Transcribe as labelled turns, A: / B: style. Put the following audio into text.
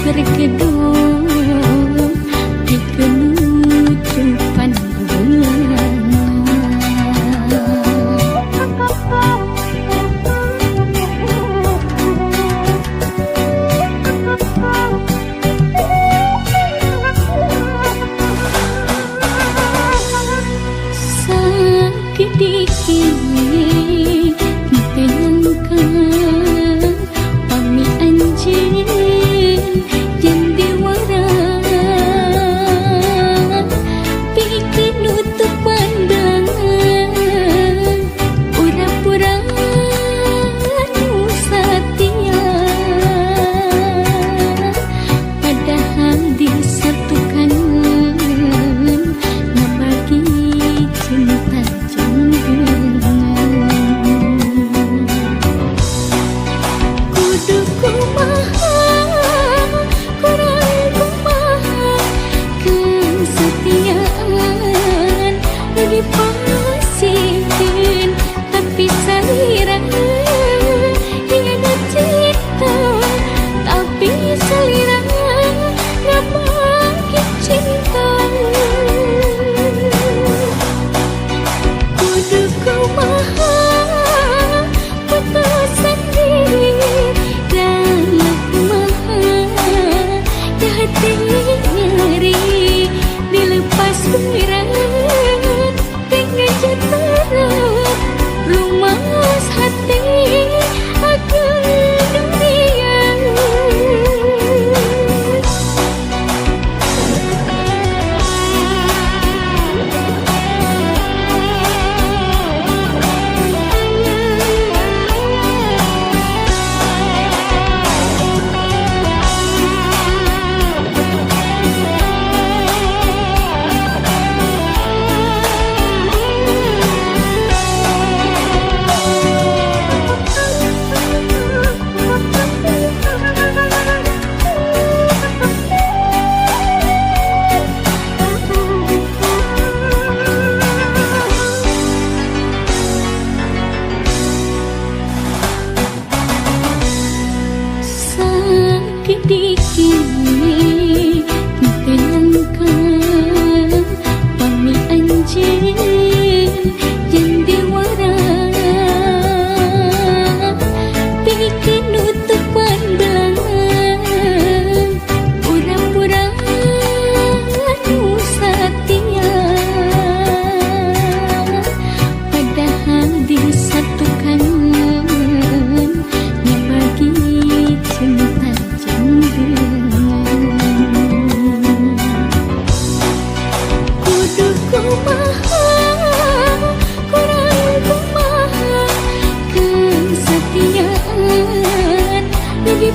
A: berkedung di kenutupan bulan. Sakit dikit tenangkan pami anjing yang dewara bikin nutup pandangan pura-pura nu setia padahal disatukan ngebagi cinta dipasihin tapi salira hianat cinta tapi salira nggak makin cinta kudu kumaha putus sendiri dan kumaha ya hati nyeri dilepas berat lumas hati akan dunia. Dikini tenangkan pami anjing yang dewara bikin nutup pandangan pura-pura nu setia padahal disatukan ngebagi cinta kudu kumaha kurang kumaha kesetiaan lebih